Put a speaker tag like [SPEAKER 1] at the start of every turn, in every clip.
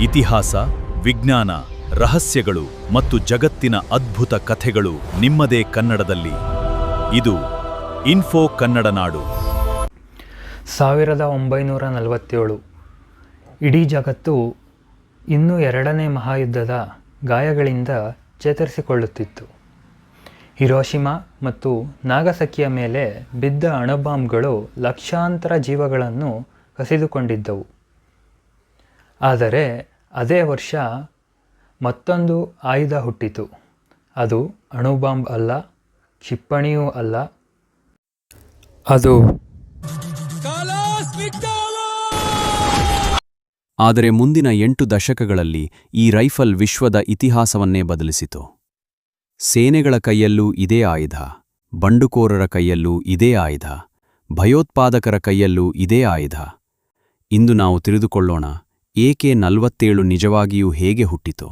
[SPEAKER 1] ಇತಿಹಾಸ, ವಿಜ್ಞಾನ, ರಹಸ್ಯಗಳು ಮತ್ತು ಜಗತ್ತಿನ ಅದ್ಭುತ ಕಥೆಗಳು ನಿಮ್ಮದೇ ಕನ್ನಡದಲ್ಲಿ. ಇದು ಇನ್ಫೋ ಕನ್ನಡ ನಾಡು.
[SPEAKER 2] 1947 ಇಡೀ ಜಗತ್ತು ಇನ್ನೂ ಎರಡನೇ ಮಹಾಯುದ್ಧದ ಗಾಯಗಳಿಂದ ಚೇತರಿಸಿಕೊಳ್ಳುತ್ತಿತ್ತು. ಹಿರೋಶಿಮಾ ಮತ್ತು ನಾಗಸಕಿಯ ಮೇಲೆ ಬಿದ್ದ ಅಣುಬಾಂಬ್ಗಳು ಲಕ್ಷಾಂತರ ಜೀವಗಳನ್ನು ಕಸಿದುಕೊಂಡಿದ್ದವು. ಆದರೆ ಅದೇ ವರ್ಷ ಮತ್ತೊಂದು ಆಯುಧ ಹುಟ್ಟಿತು. ಅದು ಅಣುಬಾಂಬ್ ಅಲ್ಲ, ಕ್ಷಿಪಣಿಯೂ ಅಲ್ಲ, ಅದು
[SPEAKER 3] ಆದರೆ ಮುಂದಿನ 8 ದಶಕಗಳಲ್ಲಿ ಈ ರೈಫಲ್ ವಿಶ್ವದ ಇತಿಹಾಸವನ್ನೇ ಬದಲಿಸಿತು. ಸೇನೆಗಳ ಕೈಯಲ್ಲೂ ಇದೇ ಆಯುಧ, ಬಂಡುಕೋರರ ಕೈಯಲ್ಲೂ ಇದೇ ಆಯುಧ, ಭಯೋತ್ಪಾದಕರ ಕೈಯಲ್ಲೂ ಇದೇ ಆಯುಧ. ಇಂದು ನಾವು ತಿಳಿದುಕೊಳ್ಳೋಣ, AK-47 ನಿಜವಾಗಿಯೂ ಹೇಗೆ ಹುಟ್ಟಿತು.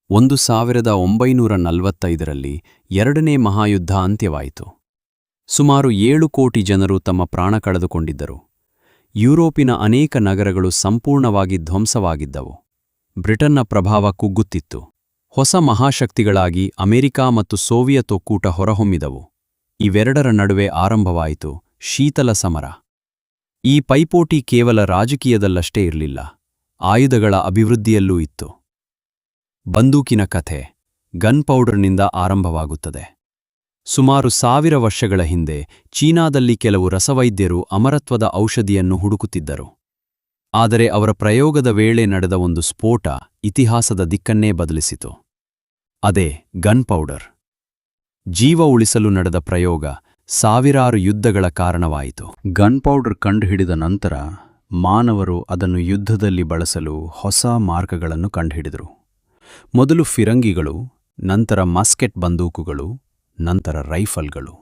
[SPEAKER 3] 1945ರಲ್ಲಿ ಎರಡನೇ ಮಹಾಯುದ್ಧ ಅಂತ್ಯವಾಯಿತು. ಸುಮಾರು 7 ಕೋಟಿ ಜನರು ತಮ್ಮ ಪ್ರಾಣ ಕಳೆದುಕೊಂಡಿದ್ದರು. ಯುರೋಪಿನ ಅನೇಕ ನಗರಗಳು ಸಂಪೂರ್ಣವಾಗಿ ಧ್ವಂಸವಾಗಿದ್ದವು. ಬ್ರಿಟನ್ನ ಪ್ರಭಾವ ಕುಗ್ಗುತ್ತಿತ್ತು. ಹೊಸ ಮಹಾಶಕ್ತಿಗಳಾಗಿ ಅಮೆರಿಕ ಮತ್ತು ಸೋವಿಯತ್ ಒಕ್ಕೂಟ ಹೊರಹೊಮ್ಮಿದವು. ಇವೆರಡರ ನಡುವೆ ಆರಂಭವಾಯಿತು ಶೀತಲ ಸಮರ. ಈ ಪೈಪೋಟಿ ಕೇವಲ ರಾಜಕೀಯದಲ್ಲಷ್ಟೇ ಇರಲಿಲ್ಲ, ಆಯುಧಗಳ ಅಭಿವೃದ್ಧಿಯಲ್ಲೂ ಇತ್ತು. ಬಂದೂಕಿನ ಕಥೆ ಗನ್ ಪೌಡರ್ನಿಂದ ಆರಂಭವಾಗುತ್ತದೆ. ಸುಮಾರು 1000 ವರ್ಷಗಳ ಹಿಂದೆ ಚೀನಾದಲ್ಲಿ ಕೆಲವು ರಸವೈದ್ಯರು ಅಮರತ್ವದ ಔಷಧಿಯನ್ನು ಹುಡುಕುತ್ತಿದ್ದರು. ಆದರೆ ಅವರ ಪ್ರಯೋಗದ ವೇಳೆ ನಡೆದ ಒಂದು ಸ್ಫೋಟ ಇತಿಹಾಸದ ದಿಕ್ಕನ್ನೇ ಬದಲಿಸಿತು. ಅದೇ ಗನ್ ಪೌಡರ್. ಜೀವ ಉಳಿಸಲು ನಡೆದ ಪ್ರಯೋಗ ಸಾವಿರಾರು ಯುದ್ಧಗಳ ಕಾರಣವಾಯಿತು. ಗನ್ ಪೌಡರ್ ಕಂಡುಹಿಡಿದ ನಂತರ ಮಾನವರು ಅದನ್ನು ಯುದ್ಧದಲ್ಲಿ ಬಳಸಲು ಹೊಸ ಮಾರ್ಗಗಳನ್ನು ಕಂಡುಹಿಡಿದರು. ಮೊದಲು ಫಿರಂಗಿಗಳು, ನಂತರ ಮಸ್ಕೆಟ್ ಬಂದೂಕುಗಳು, ನಂತರ ರೈಫಲ್ಗಳು.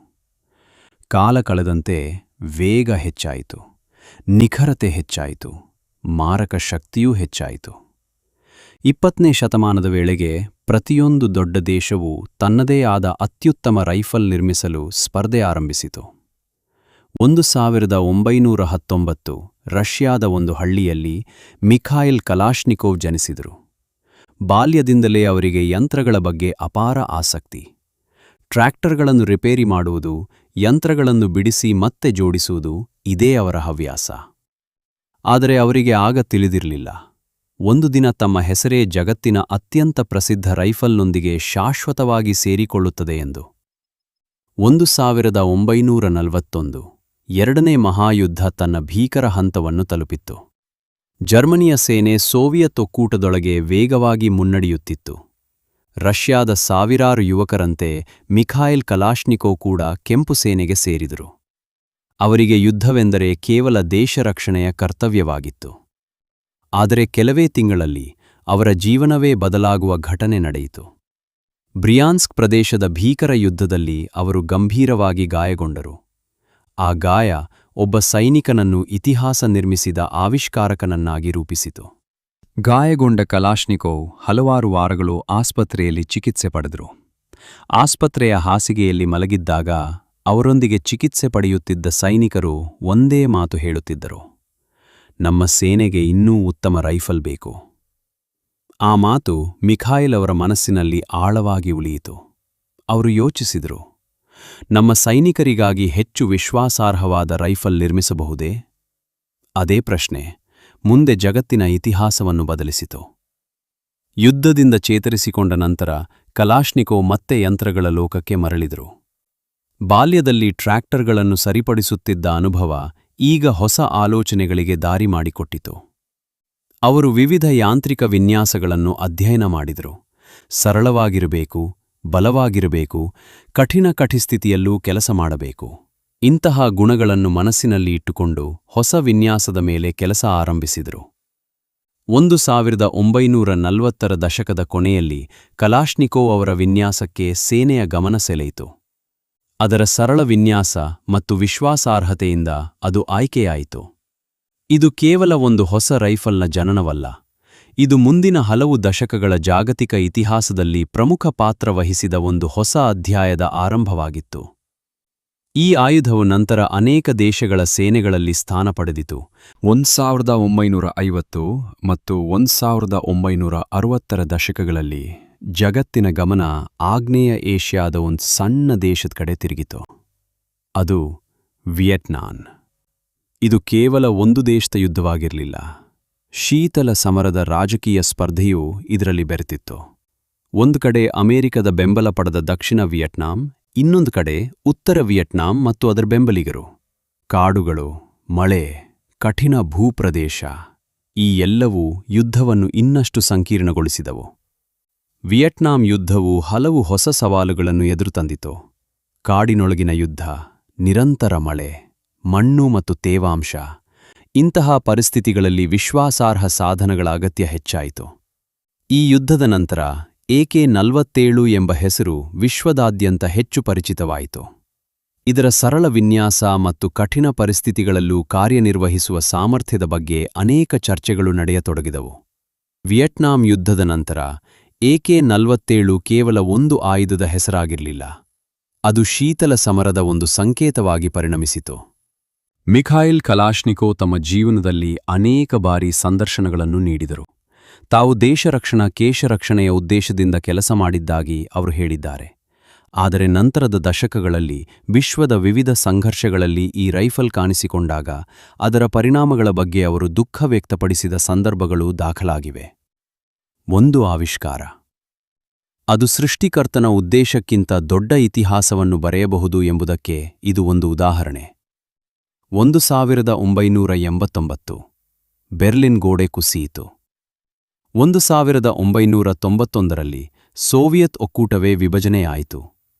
[SPEAKER 3] ಕಾಲ ಕಳೆದಂತೆ ವೇಗ ಹೆಚ್ಚಾಯಿತು, ನಿಖರತೆ ಹೆಚ್ಚಾಯಿತು, ಮಾರಕ ಶಕ್ತಿಯೂ ಹೆಚ್ಚಾಯಿತು. 20ನೇ ಶತಮಾನದ ವೇಳೆಗೆ ಪ್ರತಿಯೊಂದು ದೊಡ್ಡ ದೇಶವೂ ತನ್ನದೇ ಆದ ಅತ್ಯುತ್ತಮ ರೈಫಲ್ ನಿರ್ಮಿಸಲು ಸ್ಪರ್ಧೆ ಆರಂಭಿಸಿತು. 1919 ರಷ್ಯಾದ ಒಂದು ಹಳ್ಳಿಯಲ್ಲಿ ಮಿಖಾಯಿಲ್ ಕಲಾಶ್ನಿಕೋವ್ ಜನಿಸಿದರು. ಬಾಲ್ಯದಿಂದಲೇ ಅವರಿಗೆ ಯಂತ್ರಗಳ ಬಗ್ಗೆ ಅಪಾರ ಆಸಕ್ತಿ. ಟ್ರ್ಯಾಕ್ಟರ್ಗಳನ್ನು ರಿಪೇರಿ ಮಾಡುವುದು, ಯಂತ್ರಗಳನ್ನು ಬಿಡಿಸಿ ಮತ್ತೆ ಜೋಡಿಸುವುದು ಇದೇ ಅವರ ಹವ್ಯಾಸ. ಆದರೆ ಅವರಿಗೆ ಆಗ ತಿಳಿದಿರಲಿಲ್ಲ, ಒಂದು ದಿನ ತಮ್ಮ ಹೆಸರೇ ಜಗತ್ತಿನ ಅತ್ಯಂತ ಪ್ರಸಿದ್ಧ ರೈಫಲ್ನೊಂದಿಗೆ ಶಾಶ್ವತವಾಗಿ ಸೇರಿಕೊಳ್ಳುತ್ತದೆ ಎಂದು. 1941 ಎರಡನೇ ಮಹಾಯುದ್ಧ ತನ್ನ ಭೀಕರ ಹಂತವನ್ನು ತಲುಪಿತ್ತು. ಜರ್ಮನಿಯ ಸೇನೆ ಸೋವಿಯತ್ ಒಕ್ಕೂಟದೊಳಗೆ ವೇಗವಾಗಿ ಮುನ್ನಡೆಯುತ್ತಿತ್ತು. ರಷ್ಯಾದ ಸಾವಿರಾರು ಯುವಕರಂತೆ ಮಿಖಾಯಿಲ್ ಕಲಾಶ್ನಿಕೋವ್ ಕೂಡ ಕೆಂಪು ಸೇನೆಗೆ ಸೇರಿದರು. ಅವರಿಗೆ ಯುದ್ಧವೆಂದರೆ ಕೇವಲ ದೇಶ ರಕ್ಷಣೆಯ ಕರ್ತವ್ಯವಾಗಿತ್ತು. ಆದರೆ ಕೆಲವೇ ತಿಂಗಳಲ್ಲಿ ಅವರ ಜೀವನವೇ ಬದಲಾಗುವ ಘಟನೆ ನಡೆಯಿತು. ಬ್ರಿಯಾನ್ಸ್ಕ್ ಪ್ರದೇಶದ ಭೀಕರ ಯುದ್ಧದಲ್ಲಿ ಅವರು ಗಂಭೀರವಾಗಿ ಗಾಯಗೊಂಡರು. ಆ ಗಾಯ ಒಬ್ಬ ಸೈನಿಕನನ್ನು ಇತಿಹಾಸ ನಿರ್ಮಿಸಿದ ಆವಿಷ್ಕಾರಕನನ್ನಾಗಿ ರೂಪಿಸಿತು. ಗಾಯಗೊಂಡ ಕಲಾಶ್ನಿಕೋವ್ ಹಲವಾರು ವಾರಗಳು ಆಸ್ಪತ್ರೆಯಲ್ಲಿ ಚಿಕಿತ್ಸೆ ಪಡೆದರು. ಆಸ್ಪತ್ರೆಯ ಹಾಸಿಗೆಯಲ್ಲಿ ಮಲಗಿದ್ದಾಗ ಅವರೊಂದಿಗೆ ಚಿಕಿತ್ಸೆ ಪಡೆಯುತ್ತಿದ್ದ ಸೈನಿಕರು ಒಂದೇ ಮಾತು ಹೇಳುತ್ತಿದ್ದರು: ನಮ್ಮ ಸೇನೆಗೆ ಇನ್ನೂ ಉತ್ತಮ ರೈಫಲ್ ಬೇಕು. ಆ ಮಾತು ಮಿಖಾಯಿಲ್ ಅವರ ಮನಸ್ಸಿನಲ್ಲಿ ಆಳವಾಗಿ ಉಳಿಯಿತು. ಅವರು ಯೋಚಿಸಿದರು, ನಮ್ಮ ಸೈನಿಕರಿಗಾಗಿ ಹೆಚ್ಚು ವಿಶ್ವಾಸಾರ್ಹವಾದ ರೈಫಲ್ ನಿರ್ಮಿಸಬಹುದೇ? ಅದೇ ಪ್ರಶ್ನೆ ಮುಂದೆ ಜಗತ್ತಿನ ಇತಿಹಾಸವನ್ನು ಬದಲಿಸಿತು. ಯುದ್ಧದಿಂದ ಚೇತರಿಸಿಕೊಂಡ ನಂತರ ಕಲಾಶ್ನಿಕೋವ್ ಮತ್ತೆ ಯಂತ್ರಗಳ ಲೋಕಕ್ಕೆ ಮರಳಿದರು. ಬಾಲ್ಯದಲ್ಲಿ ಟ್ರ್ಯಾಕ್ಟರ್ಗಳನ್ನು ಸರಿಪಡಿಸುತ್ತಿದ್ದ ಅನುಭವ ಈಗ ಹೊಸ ಆಲೋಚನೆಗಳಿಗೆ ದಾರಿ ಮಾಡಿಕೊಟ್ಟಿತು. ಅವರು ವಿವಿಧ ಯಾಂತ್ರಿಕ ವಿನ್ಯಾಸಗಳನ್ನು ಅಧ್ಯಯನ ಮಾಡಿದರು. ಸರಳವಾಗಿರಬೇಕು, ಬಲವಾಗಿರಬೇಕು, ಕಠಿಣ ಸ್ಥಿತಿಯಲ್ಲೂ ಕೆಲಸ ಮಾಡಬೇಕು. ಇಂತಹ ಗುಣಗಳನ್ನು ಮನಸ್ಸಿನಲ್ಲಿ ಇಟ್ಟುಕೊಂಡು ಹೊಸ ವಿನ್ಯಾಸದ ಮೇಲೆ ಕೆಲಸ ಆರಂಭಿಸಿದರು. 1940ರ ದಶಕದ ಕೊನೆಯಲ್ಲಿ ಕಲಾಶ್ನಿಕೋವ್ ಅವರ ವಿನ್ಯಾಸಕ್ಕೆ ಸೇನೆಯ ಗಮನ ಸೆಳೆಯಿತು. ಅದರ ಸರಳ ವಿನ್ಯಾಸ ಮತ್ತು ವಿಶ್ವಾಸಾರ್ಹತೆಯಿಂದ ಅದು ಆಯ್ಕೆಯಾಯಿತು. ಇದು ಕೇವಲ ಒಂದು ಹೊಸ ರೈಫಲ್ನ ಜನನವಲ್ಲ, ಇದು ಮುಂದಿನ ಹಲವು ದಶಕಗಳ ಜಾಗತಿಕ ಇತಿಹಾಸದಲ್ಲಿ ಪ್ರಮುಖ ಪಾತ್ರ ವಹಿಸಿದ ಒಂದು ಹೊಸ ಅಧ್ಯಾಯದ ಆರಂಭವಾಗಿತ್ತು. ಈ ಆಯುಧವು ನಂತರ ಅನೇಕ ದೇಶಗಳ ಸೇನೆಗಳಲ್ಲಿ ಸ್ಥಾನ ಪಡೆದಿತು. 1950 ಮತ್ತು 1960ರ ದಶಕಗಳಲ್ಲಿ ಜಗತ್ತಿನ ಗಮನ ಆಗ್ನೇಯ ಏಷ್ಯಾದ ಒಂದು ಸಣ್ಣ ದೇಶದ ಕಡೆ ತಿರುಗಿತು. ಅದು ವಿಯೆಟ್ನಾಂ. ಇದು ಕೇವಲ ಒಂದು ದೇಶದ ಯುದ್ಧವಾಗಿರಲಿಲ್ಲ. ಶೀತಲ ಸಮರದ ರಾಜಕೀಯ ಸ್ಪರ್ಧೆಯೂ ಇದರಲ್ಲಿ ಬೆರೆತಿತ್ತು. ಒಂದು ಕಡೆ ಅಮೆರಿಕದ ಬೆಂಬಲ ಪಡೆದ ದಕ್ಷಿಣ ವಿಯೆಟ್ನಾಂ, ಇನ್ನೊಂದು ಕಡೆ ಉತ್ತರ ವಿಯೆಟ್ನಾಂ ಮತ್ತು ಅದರ ಬೆಂಬಲಿಗರು. ಕಾಡುಗಳು, ಮಳೆ, ಕಠಿಣ ಭೂಪ್ರದೇಶ ಈ ಎಲ್ಲವೂ ಯುದ್ಧವನ್ನು ಇನ್ನಷ್ಟು ಸಂಕೀರ್ಣಗೊಳಿಸಿದವು. ವಿಯೆಟ್ನಾಂ ಯುದ್ಧವು ಹಲವು ಹೊಸ ಸವಾಲುಗಳನ್ನು ಎದುರುತಂದಿತು. ಕಾಡಿನೊಳಗಿನ ಯುದ್ಧ, ನಿರಂತರ ಮಳೆ, ಮಣ್ಣು ಮತ್ತು ತೇವಾಂಶ ಇಂತಹ ಪರಿಸ್ಥಿತಿಗಳಲ್ಲಿ ವಿಶ್ವಾಸಾರ್ಹ ಸಾಧನಗಳ ಅಗತ್ಯ ಹೆಚ್ಚಾಯಿತು. ಈ ಯುದ್ಧದ ನಂತರ AK-47 ಎಂಬ ಹೆಸರು ವಿಶ್ವದಾದ್ಯಂತ ಹೆಚ್ಚು ಪರಿಚಿತವಾಯಿತು. ಇದರ ಸರಳ ವಿನ್ಯಾಸ ಮತ್ತು ಕಠಿಣ ಪರಿಸ್ಥಿತಿಗಳಲ್ಲೂ ಕಾರ್ಯನಿರ್ವಹಿಸುವ ಸಾಮರ್ಥ್ಯದ ಬಗ್ಗೆ ಅನೇಕ ಚರ್ಚೆಗಳು ನಡೆಯತೊಡಗಿದವು. ವಿಯೆಟ್ನಾಂ ಯುದ್ಧದ ನಂತರ AK-47 ಕೇವಲ ಒಂದು ಆಯುಧದ ಹೆಸರಾಗಿರಲಿಲ್ಲ. ಅದು ಶೀತಲ ಸಮರದ ಒಂದು ಸಂಕೇತವಾಗಿ ಪರಿಣಮಿಸಿತು. ಮಿಖಾಯಿಲ್ ಕಲಾಶ್ನಿಕೋವ್ ತಮ್ಮ ಜೀವನದಲ್ಲಿ ಅನೇಕ ಬಾರಿ ಸಂದರ್ಶನಗಳನ್ನು ನೀಡಿದರು. ತಾವು ಕೇಶರಕ್ಷಣೆಯ ಉದ್ದೇಶದಿಂದ ಕೆಲಸ ಮಾಡಿದ್ದಾಗಿ ಅವರು ಹೇಳಿದ್ದಾರೆ. ಆದರೆ ನಂತರದ ದಶಕಗಳಲ್ಲಿ ವಿಶ್ವದ ವಿವಿಧ ಸಂಘರ್ಷಗಳಲ್ಲಿ ಈ ರೈಫಲ್ ಕಾಣಿಸಿಕೊಂಡಾಗ ಅದರ ಪರಿಣಾಮಗಳ ಬಗ್ಗೆ ಅವರು ದುಃಖ ವ್ಯಕ್ತಪಡಿಸಿದ ಸಂದರ್ಭಗಳು ದಾಖಲಾಗಿವೆ. ಒಂದು ಆವಿಷ್ಕಾರ. ಅದು ಸೃಷ್ಟಿಕರ್ತನ ಉದ್ದೇಶಕ್ಕಿಂತ ದೊಡ್ಡ ಇತಿಹಾಸವನ್ನು ಬರೆಯಬಹುದು ಎಂಬುದಕ್ಕೆ ಇದು ಒಂದು ಉದಾಹರಣೆ. 1989 ಬೆರ್ಲಿನ್ ಗೋಡೆ ಕುಸಿಯಿತು. 1991ರಲ್ಲಿ ಸೋವಿಯತ್ ಒಕ್ಕೂಟವೇ ವಿಭಜನೆಯಾಯಿತು.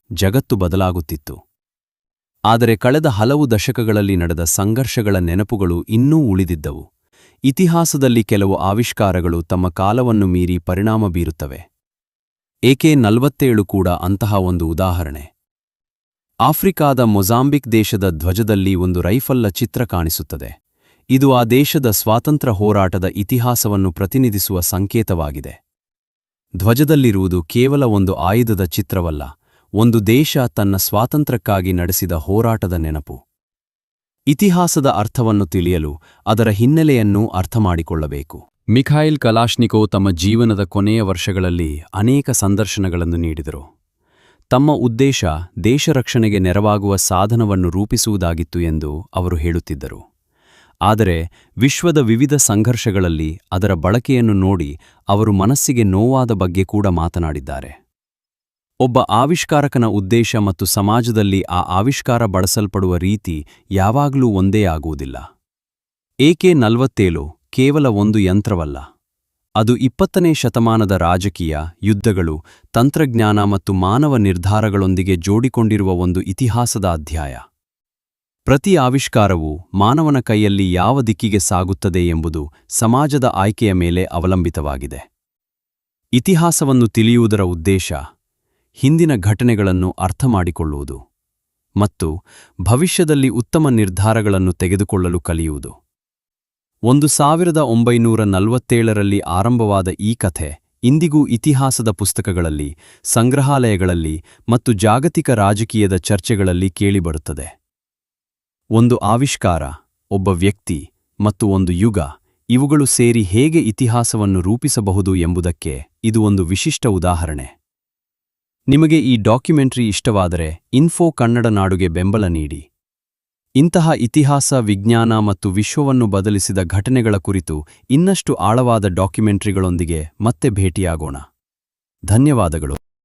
[SPEAKER 3] ಜಗತ್ತು ಬದಲಾಗುತ್ತಿತ್ತು. ಆದರೆ ಕಳೆದ ಹಲವು ದಶಕಗಳಲ್ಲಿ ನಡೆದ ಸಂಘರ್ಷಗಳ ನೆನಪುಗಳು ಇನ್ನೂ ಉಳಿದಿದ್ದವು. ಇತಿಹಾಸದಲ್ಲಿ ಕೆಲವು ಆವಿಷ್ಕಾರಗಳು ತಮ್ಮ ಕಾಲವನ್ನು ಮೀರಿ ಪರಿಣಾಮ ಬೀರುತ್ತವೆ. AK-47 ಕೂಡ ಅಂತಹ ಒಂದು ಉದಾಹರಣೆ. ಆಫ್ರಿಕಾದ ಮೊಜಾಂಬಿಕ್ ದೇಶದ ಧ್ವಜದಲ್ಲಿ ಒಂದು ರೈಫಲ್ನ ಚಿತ್ರ ಕಾಣಿಸುತ್ತದೆ. ಇದು ಆ ದೇಶದ ಸ್ವಾತಂತ್ರ್ಯ ಹೋರಾಟದ ಇತಿಹಾಸವನ್ನು ಪ್ರತಿನಿಧಿಸುವ ಸಂಕೇತವಾಗಿದೆ. ಧ್ವಜದಲ್ಲಿರುವುದು ಕೇವಲ ಒಂದು ಆಯುಧದ ಚಿತ್ರವಲ್ಲ, ಒಂದು ದೇಶ ತನ್ನ ಸ್ವಾತಂತ್ರ್ಯಕ್ಕಾಗಿ ನಡೆಸಿದ ಹೋರಾಟದ ನೆನಪು. ಇತಿಹಾಸದ ಅರ್ಥವನ್ನು ತಿಳಿಯಲು ಅದರ ಹಿನ್ನೆಲೆಯನ್ನೂ ಅರ್ಥಮಾಡಿಕೊಳ್ಳಬೇಕು. ಮಿಖಾಯಿಲ್ ಕಲಾಶ್ನಿಕೋವ್ ತಮ್ಮ ಜೀವನದ ಕೊನೆಯ ವರ್ಷಗಳಲ್ಲಿ ಅನೇಕ ಸಂದರ್ಶನಗಳನ್ನು ನೀಡಿದರು. ತಮ್ಮ ಉದ್ದೇಶ ದೇಶ ರಕ್ಷಣೆಗೆ ನೆರವಾಗುವ ಸಾಧನವನ್ನು ರೂಪಿಸುವುದಾಗಿತ್ತು ಎಂದು ಅವರು ಹೇಳುತ್ತಿದ್ದರು. ಆದರೆ ವಿಶ್ವದ ವಿವಿಧ ಸಂಘರ್ಷಗಳಲ್ಲಿ ಅದರ ಬಳಕೆಯನ್ನು ನೋಡಿ ಅವರು ಮನಸ್ಸಿಗೆ ನೋವಾದ ಬಗ್ಗೆ ಕೂಡ ಮಾತನಾಡಿದ್ದಾರೆ. ಒಬ್ಬ ಆವಿಷ್ಕಾರಕನ ಉದ್ದೇಶ ಮತ್ತು ಸಮಾಜದಲ್ಲಿ ಆ ಆವಿಷ್ಕಾರ ಬಳಸಲ್ಪಡುವ ರೀತಿ ಯಾವಾಗಲೂ ಒಂದೇ ಆಗುವುದಿಲ್ಲ. AK-47 ಕೇವಲ ಒಂದು ಯಂತ್ರವಲ್ಲ. ಅದು 20ನೇ ಶತಮಾನದ ರಾಜಕೀಯ, ಯುದ್ಧಗಳು, ತಂತ್ರಜ್ಞಾನ ಮತ್ತು ಮಾನವ ನಿರ್ಧಾರಗಳೊಂದಿಗೆ ಜೋಡಿಕೊಂಡಿರುವ ಒಂದು ಇತಿಹಾಸದ ಅಧ್ಯಾಯ. ಪ್ರತಿ ಆವಿಷ್ಕಾರವು ಮಾನವನ ಕೈಯಲ್ಲಿ ಯಾವ ದಿಕ್ಕಿಗೆ ಸಾಗುತ್ತದೆ ಎಂಬುದು ಸಮಾಜದ ಆಯ್ಕೆಯ ಮೇಲೆ ಅವಲಂಬಿತವಾಗಿದೆ. ಇತಿಹಾಸವನ್ನು ತಿಳಿಯುವುದರ ಉದ್ದೇಶ ಹಿಂದಿನ ಘಟನೆಗಳನ್ನು ಅರ್ಥಮಾಡಿಕೊಳ್ಳುವುದು ಮತ್ತು ಭವಿಷ್ಯದಲ್ಲಿ ಉತ್ತಮ ನಿರ್ಧಾರಗಳನ್ನು ತೆಗೆದುಕೊಳ್ಳಲು ಕಲಿಯುವುದು. 1947ರಲ್ಲಿ ಆರಂಭವಾದ ಈ ಕಥೆ ಇಂದಿಗೂ ಇತಿಹಾಸದ ಪುಸ್ತಕಗಳಲ್ಲಿ, ಸಂಗ್ರಹಾಲಯಗಳಲ್ಲಿ ಮತ್ತು ಜಾಗತಿಕ ರಾಜಕೀಯದ ಚರ್ಚೆಗಳಲ್ಲಿ ಕೇಳಿಬರುತ್ತದೆ. ಒಂದು ಆವಿಷ್ಕಾರ, ಒಬ್ಬ ವ್ಯಕ್ತಿ ಮತ್ತು ಒಂದು ಯುಗ ಇವುಗಳು ಸೇರಿ ಹೇಗೆ ಇತಿಹಾಸವನ್ನು ರೂಪಿಸಬಹುದು ಎಂಬುದಕ್ಕೆ ಇದು ಒಂದು ವಿಶಿಷ್ಟ ಉದಾಹರಣೆ. ನಿಮಗೆ ಈ ಡಾಕ್ಯುಮೆಂಟರಿ ಇಷ್ಟವಾದರೆ ಇನ್ಫೋ ಕನ್ನಡ ನಾಡುಗೆ ಬೆಂಬಲ ನೀಡಿ. ಇಂತಹ ಇತಿಹಾಸ, ವಿಜ್ಞಾನ ಮತ್ತು ವಿಶ್ವವನ್ನು ಬದಲಿಸಿದ ಘಟನೆಗಳ ಕುರಿತು ಇನ್ನಷ್ಟು ಆಳವಾದ ಡಾಕ್ಯುಮೆಂಟರಿಗಳೊಂದಿಗೆ ಮತ್ತೆ ಭೇಟಿಯಾಗೋಣ. ಧನ್ಯವಾದಗಳು.